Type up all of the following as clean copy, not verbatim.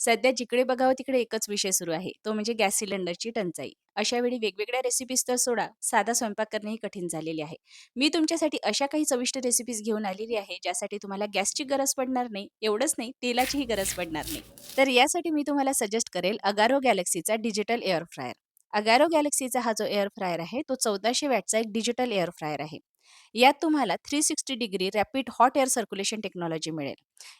सध्या जिकडे बघावं तिकडे एकच विषय सुरू आहे, तो म्हणजे गॅस सिलेंडरची टंचाई. अशा वेळी वेगवेगळ्या रेसिपीज तर सोडा, साधा स्वयंपाक करणंही कठीण झालेली आहे. मी तुमच्यासाठी अशा काही चविष्ट रेसिपीज घेऊन आलेली आहे, ज्यासाठी तुम्हाला गॅसची गरज पडणार नाही, एवढंच नाही, तेलाचीही गरज पडणार नाही. तर यासाठी मी तुम्हाला सजेस्ट करेल अगारो गॅलेक्सीचा डिजिटल एअर फ्रायर. अगारो गॅलेक्सीचा हा जो एअर फ्रायर आहे, तो 1400 वॅटचा एक डिजिटल एअर फ्रायर आहे. यात तुम्हाला 360 degree rapid hot air circulation technology मिळेल.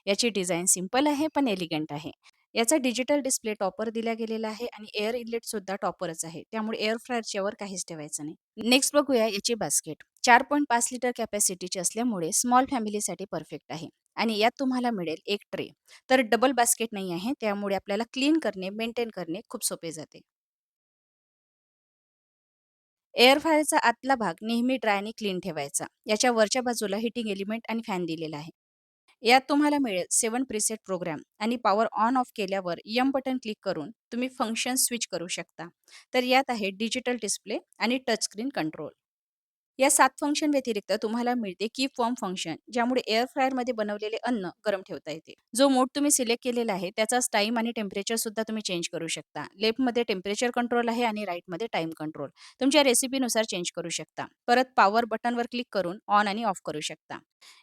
याची डिझाईन सिंपल आहे पण एलिगंट आहे. याचा डिजिटल डिस्प्ले टॉपर दिला गेलेला आहे आणि एअर इनलेट सुद्धा टॉपरच आहे. त्यामुळे एअर फ्रायरच्या वर काहीच ठेवायचं नाही. नेक्स्ट बघूया याची बास्केट. 4.5 लिटर कॅपॅसिटीची असल्यामुळे स्मॉल फॅमिलीसाठी परफेक्ट आहे. आणि यात तुम्हाला मिळेल एक ट्रे. तर डबल बास्केट नाही आहे, त्यामुळे आपल्याला क्लीन करणे, मेंटेन करणे खूप सोपे जाते. एअर फ्रायरचा आतला भाग नेहमी ड्राय आणि क्लीन ठेवायचा. याच्या वरच्या बाजूला हीटिंग एलिमेंट आणि फॅन दिलेला आहे. यात तुम्हाला मिळेल 7 प्रीसेट प्रोग्राम आणि पॉवर ऑन ऑफ केल्यावर यम बटन क्लिक करून तुम्ही फंक्शन स्विच करू शकता. तर यात आहे डिजिटल डिस्प्ले आणि टच स्क्रीन कंट्रोल. या 7 फंक्शन व्यतिरिक्त तुम्हाला मिळते कीप वॉर्म फंक्शन, ज्यामुळे एअर फ्रायरमध्ये बनवलेले अन्न गरम ठेवता येते. जो मोड तुम्ही सिलेक्ट केलेला आहे त्याचाच टाइम आणि टेम्परेचर सुद्धा तुम्ही चेंज करू शकता. लेफ्टमध्ये टेम्परेचर कंट्रोल आहे आणि राईटमध्ये टाइम कंट्रोल. तुमच्या रेसिपीनुसार चेंज करू शकता. परत पॉवर बटनवर क्लिक करून ऑन आणि ऑफ करू शकता.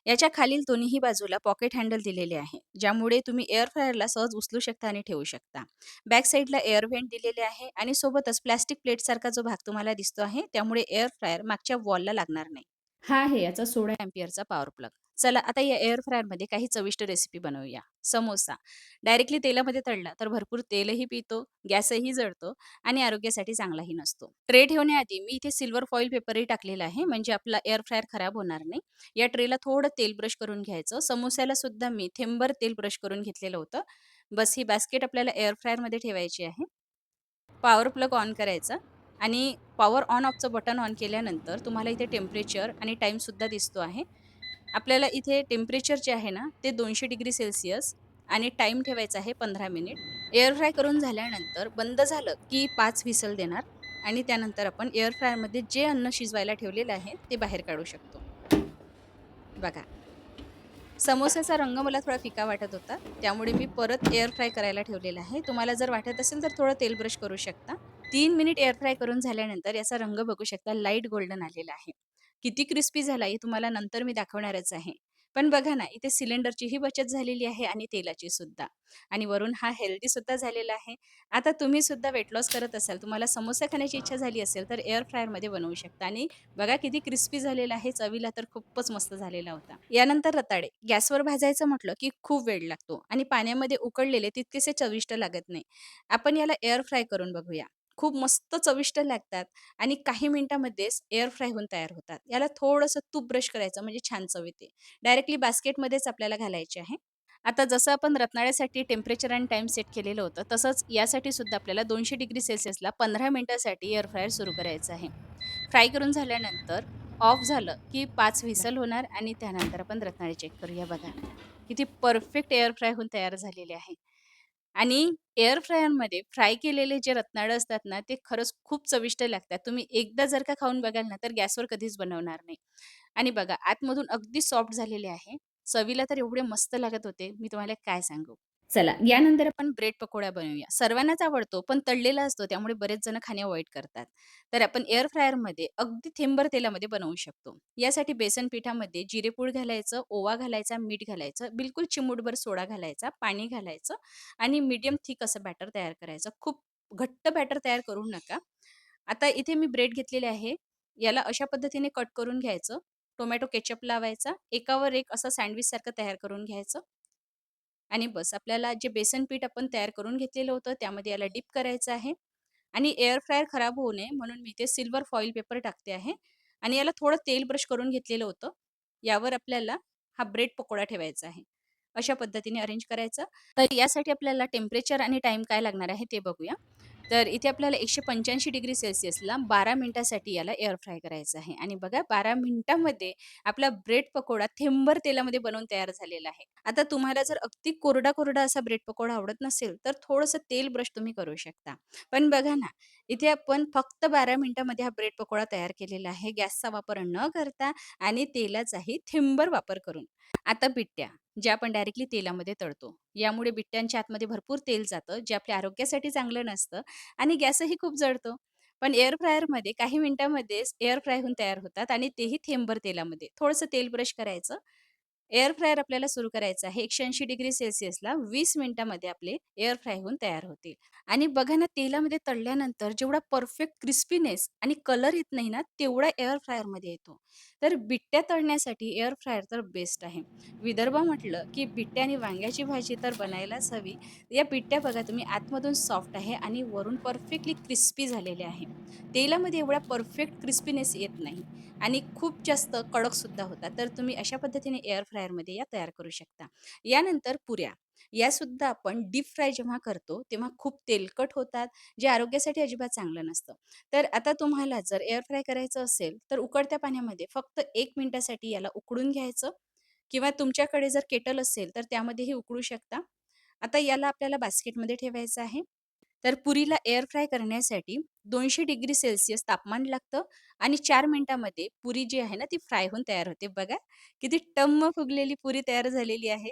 याच्या खालील दोन्ही बाजूला पॉकेट हँडल दिलेले आहे, ज्यामुळे तुम्ही एअर फ्रायरला सहज उचलू शकता आणि ठेवू शकता. बॅक साईडला एअर व्हेंट दिलेले आहे आणि सोबतच प्लास्टिक प्लेटसारखा जो भाग तुम्हाला दिसतो आहे, त्यामुळे एअर फ्रायर मागच्या वॉलला लागणार नाही. हा आहे याचा 16 अँपिअरचा पॉवर प्लग. चला आता या एअर फ्रायरमध्ये काही चविष्ट रेसिपी बनवूया. समोसा. डायरेक्टली तेलामध्ये तळला तर भरपूर तेलही पितो, गॅसही जळतो आणि आरोग्यासाठी चांगलाही नसतो. ट्रे ठेवण्याआधी मी इथे सिल्वर फॉइल पेपरही टाकलेला आहे, म्हणजे आपला एअर फ्रायर खराब होणार नाही. या ट्रेला थोडं तेल ब्रश करून घ्यायचं. समोस्याला सुद्धा मी थेंबर तेल ब्रश करून घेतलेलं होतं. बस ही बास्केट आपल्याला एअर फ्रायरमध्ये ठेवायची आहे. पॉवर प्लग ऑन करायचा आणि पॉवर ऑन ऑफचं बटन ऑन केल्यानंतर तुम्हाला इथे टेम्परेचर आणि टाईमसुद्धा दिसतो आहे. आपल्याला इथे टेम्परेचर जे आहे ना, ते 200 डिग्री सेल्सिअस आणि टाईम ठेवायचा आहे 15 मिनिट. एअर फ्राय करून झाल्यानंतर बंद झालं की 5 व्हिसल देणार आणि त्यानंतर आपण एअर फ्रायरमध्ये जे अन्न शिजवायला ठेवलेलं आहे, ते बाहेर काढू शकतो. बघा. समोस्याचा रंग मला थोडा फिका वाटत होता. त्यामुळे मी परत एअर फ्राय करायला ठेवलेला आहे. तुम्हाला जर वाटत असेल तर थोडं तेल ब्रश करू शकता. 3 मिनिट एअर फ्राय करून झाल्यानंतर याचा रंग बघू शकता, लाईट गोल्डन आलेला आहे. किती क्रिस्पी झाला हे तुम्हाला नंतर मी दाखवणारच आहे. पण बघा ना, इथे सिलेंडरचीही बचत झालेली आहे आणि तेलाची सुद्धा. आणि वरून हा हेल्दी सुद्धा झालेला आहे. आता तुम्ही सुद्धा वेट लॉस करत असाल, तुम्हाला समोसा खाण्याची इच्छा झाली असेल तर एअर फ्रायरमध्ये बनवू शकता आणि बघा किती क्रिस्पी झालेला आहे. चवीला तर खूपच मस्त झालेला होता. यानंतर रताळे. गॅसवर भाजायचं म्हटलं की खूप वेळ लागतो आणि पाण्यामध्ये उकळलेले तितकेसे चविष्ट लागत नाही. आपण याला एअर फ्राय करून बघूया. खूप मस्त चविष्ट लागतात आणि काही मिनिटांमध्येच एअर फ्राय होऊन तयार होतात. याला थोडंसं तूप ब्रश करायचं म्हणजे छान चव येते. डायरेक्टली बास्केटमध्येच आपल्याला घालायचे आहे. आता जसं आपण रताळ्यासाठी टेम्परेचर आणि टाईम सेट केलेलं होतं, तसंच यासाठी सुद्धा आपल्याला 200 डिग्री सेल्सिअसला 15 मिनिटासाठी एअर फ्रायर सुरू करायचं आहे. फ्राय करून झाल्यानंतर ऑफ झालं, की 5 व्हिसल होणार आणि त्यानंतर आपण रताळे चेक करूया बघा. किती परफेक्ट एअर फ्राय होऊन तयार झालेले आहे. आणि एअर फ्रायरमध्ये फ्राय केलेले जे रत्नाळं असतात ना, ते खरंच खूप चविष्ट लागतात. तुम्ही एकदा जर का खाऊन बघाल ना, तर गॅसवर कधीच बनवणार नाही. आणि बघा आतमधून अगदी सॉफ्ट झालेले आहे. चवीला तर एवढे मस्त लागत होते, मी तुम्हाला काय सांगू. चला, यानंतर आपण ब्रेड पकोडा बनवूया. सर्वांनाच आवडतो, पण तळलेला असतो त्यामुळे बरेच जण खाणे अव्हॉइड करतात. तर आपण एअर फ्रायरमध्ये अगदी थेंबर तेलामध्ये बनवू शकतो. यासाठी बेसन पिठामध्ये जिरेपूड घालायचं, ओवा घालायचा, मीठ घालायचं, बिलकुल चिमूटभर सोडा घालायचा, पाणी घालायचं आणि मीडियम थिक असं बॅटर तयार करायचं. खूप घट्ट बॅटर तयार करू नका. आता इथे मी ब्रेड घेतलेले आहे. याला अशा पद्धतीने कट करून घ्यायचं. टोमॅटो केचप लावायचा. एकावर एक असं सँडविचसारखं तयार करून घ्यायचं. आणि बस आपल्याला जे बेसन पीठ आपण तयार करून घेतलेलं होतं त्यामध्ये याला डिप करायचं आहे आणि एअर फ्रायर खराब होऊ नये म्हणून मी ते सिल्वर फॉइल पेपर टाकते आहे आणि याला थोडं तेल ब्रश करून घेतलेलं होतं. यावर आपल्याला हा ब्रेड पकोडा ठेवायचा आहे. अशा पद्धतीने अरेंज करायचं. तर यासाठी आपल्याला टेम्परेचर आणि टाईम काय लागणार आहे ते बघूया. तर इथे आपल्याला 185 डिग्री सेल्सिअसला 12 मिनिटासाठी याला एअर फ्राय करायचं आहे आणि बघा 12 मिनिटांमध्ये आपला ब्रेड पकोडा थेंबर तेलामध्ये बनवून तयार झालेला आहे. आता तुम्हाला जर अगदी कोरडा-कोरडा असा ब्रेड पकोडा आवडत नसेल, तर थोडंसं तेल ब्रश तुम्ही करू शकता. पण बघा ना, इथे आपण फक्त 12 मिनिटांमध्ये हा ब्रेड पकोडा तयार केलेला आहे. गॅसचा वापर न करता आणि तेलाचाही थेंबर वापर करून. आता पिट्ट्या. जे आपण डायरेक्टली तेलामध्ये तळतो. यामुळे बिट्ट्यांच्या आतमध्ये भरपूर तेल जातं, जे आपल्या आरोग्यासाठी चांगलं नसतं आणि गॅसही खूप जळतो. पण एअर फ्रायरमध्ये काही मिनिटांमध्येच एअर फ्राय होऊन तयार होतात आणि तेही थेंबभर तेलामध्ये. थोडंसं तेल ब्रश करायचं. एअर फ्रायर आपल्याला सुरू करायचं आहे. 180 डिग्री सेल्सियसला 20 मिनिटामध्ये आपले एअर फ्राय होऊन तयार होतील. आणि बघा ना, तेलामध्ये तळल्यानंतर जेवढा परफेक्ट क्रिस्पीनेस आणि कलर येत नाही ना, तेवढा एअर फ्रायरमध्ये येतो. तर बिट्ट्या तळण्यासाठी एअर फ्रायर तर बेस्ट आहे. विदर्भ म्हटलं, की बिट्ट्या आणि वांग्याची भाजी तर बनायलाच हवी. या बिट्ट्या बघा तुम्ही आतमधून सॉफ्ट आहे आणि वरून परफेक्टली क्रिस्पी झालेल्या आहे. तेलामध्ये एवढा परफेक्ट क्रिस्पीनेस येत नाही आणि खूप जास्त कडकसुद्धा होतात. तर तुम्ही अशा पद्धतीने एअर फ्रायरमध्ये या तयार करू शकता. यानंतर पुऱ्या. यासुद्धा आपण डीप फ्राय जेव्हा करतो, तेव्हा खूप तेलकट होतात, जे आरोग्यासाठी अजिबात चांगलं नसतं. तर आता तुम्हाला जर एअर फ्राय करायचं असेल, तर उकळत्या पाण्यामध्ये फक्त 1 मिनिटासाठी याला उकळून घ्यायचं किंवा तुमच्याकडे जर केटल असेल, तर त्यामध्येही उकळू शकता. आता याला आपल्याला बास्केटमध्ये ठेवायचं आहे. तर पुरीला एअर फ्राय करण्यासाठी 200 डिग्री सेल्सिअस तापमान लागतं आणि 4 मिनिटामध्ये पुरी जी आहे ना, ती फ्राय होऊन तयार होते. बघा, किती टम्म फुगलेली पुरी तयार झालेली आहे.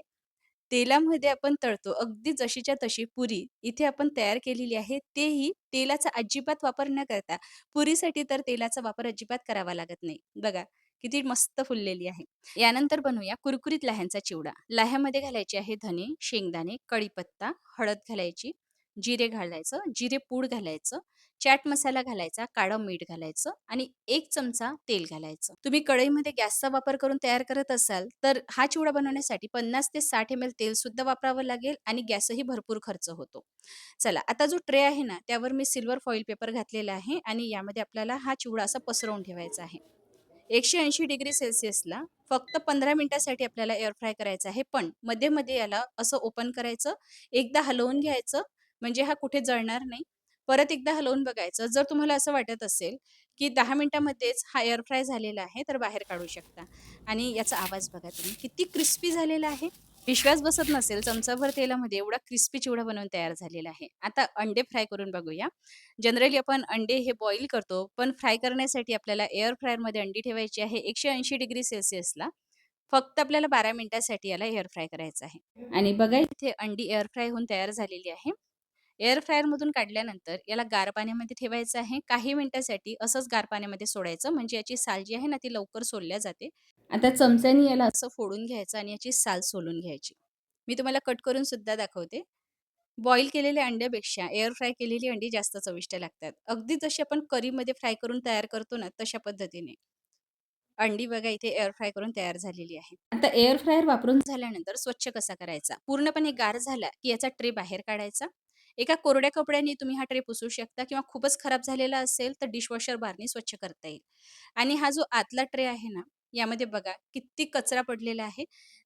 तेलामध्ये आपण तळतो, अगदी जशीच्या तशी पुरी इथे आपण तयार केलेली आहे. तेही तेलाचा अजिबात वापर न करता. पुरीसाठी तर तेलाचा वापर अजिबात करावा लागत नाही. बघा, किती मस्त फुललेली आहे. यानंतर बनवूया कुरकुरीत लाह्यांचा चिवडा. लाह्यामध्ये घालायचे आहे धने, शेंगदाणे, कढीपत्ता, हळद घालायची, जिरे घालायचं, जिरे पूड घालायचं, चाट मसाला घालायचा, काळं मीठ घालायचं आणि 1 चमचा तेल घालायचं. तुम्ही कढईमध्ये गॅसचा वापर करून तयार करत असाल, तर हा चिवडा बनवण्यासाठी 50 ते 60 एम-एल तेलसुद्धा वापरावं लागेल आणि गॅसही भरपूर खर्च होतो. चला, आता जो ट्रे आहे ना, त्यावर मी सिल्वर फॉइल पेपर घातलेला आहे आणि यामध्ये आपल्याला हा चिवडा असा पसरवून ठेवायचा आहे. 180 डिग्री सेल्सियसला फक्त 15 मिनिटासाठी आपल्याला एअर फ्राय करायचं आहे. पण मध्ये-मध्ये याला असं ओपन करायचं, एकदा हलवून घ्यायचं, म्हणजे हा कुठे जळणार नाही. परत एकदा हलवून बघायचं. जर तुम्हाला असं वाटत असेल, की 10 मिनिटामध्येच हा एअर फ्राय झालेला आहे, तर बाहेर काढू शकता. आणि याचा आवाज बघा तुम्ही, किती क्रिस्पी झालेला आहे. विश्वास बसत नसेल, चमचाभर तेलामध्ये एवढा क्रिस्पी चिवडा बनवून तयार झालेला आहे. आता अंडे फ्राय करून बघूया. जनरली आपण अंडे हे बॉईल करतो, पण फ्राय करण्यासाठी आपल्याला एअर फ्रायरमध्ये अंडी ठेवायची आहे 180 डिग्री सेल्सियसला. फक्त आपल्याला 12 मिनिटासाठी याला एअर फ्राय करायचं आहे. आणि बघा इथे अंडी एअर फ्राय होऊन तयार झालेली आहे. एअर फ्रायरमधून काढल्यानंतर याला गार पाण्यामध्ये ठेवायचं आहे. काही मिनिटासाठी असंच गार पाण्यामध्ये सोडायचं, म्हणजे याची साल जी आहे ना, ती लवकर सोलल्या जाते. आता चमच्यानी याला असं फोडून घ्यायचं आणि याची साल सोलून घ्यायची. मी तुम्हाला कट करून सुद्धा दाखवते. बॉईल केलेल्या अंड्यापेक्षा एअर फ्राय केलेली अंडी जास्त चविष्ट लागतात. अगदी जशी आपण करीमध्ये फ्राय करून तयार करतो ना, तशा पद्धतीने. अंडी बघा इथे एअर फ्राय करून तयार झालेली आहे. आता एअर फ्रायर वापरून झाल्यानंतर स्वच्छ कसा करायचा? पूर्णपणे गार झाला, की याचा ट्रे बाहेर काढायचा. एका कोरड्या कपड्याने तुम्ही हा ट्रे पुसू शकता किंवा खूपच खराब झालेला असेल, तर डिशवॉशर बारने स्वच्छ करता येईल. आणि हा जो आतला ट्रे आहे ना, यामध्ये बघा किती कचरा पडलेला आहे.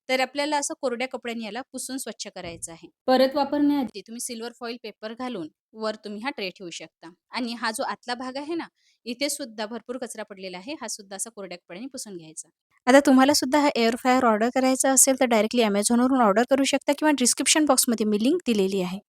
तर आपल्याला असं कोरड्या कपड्याने याला पुसून स्वच्छ करायचं आहे. परत वापरण्याआधी तुम्ही सिल्वर फॉइल पेपर घालून वर तुम्ही हा ट्रे ठेवू शकता. आणि हा जो आतला भाग आहे ना, इथे सुद्धा भरपूर कचरा पडलेला आहे. हा सुद्धा असा कोरड्या कपड्याने पुसून घ्यायचा. आता तुम्हाला सुद्धा हा एअर फ्रायर ऑर्डर करायचा असेल, तर डायरेक्टली Amazonवरून ऑर्डर करू शकता किंवा डिस्क्रिप्शन बॉक्समध्ये मी लिंक दिलेली आहे.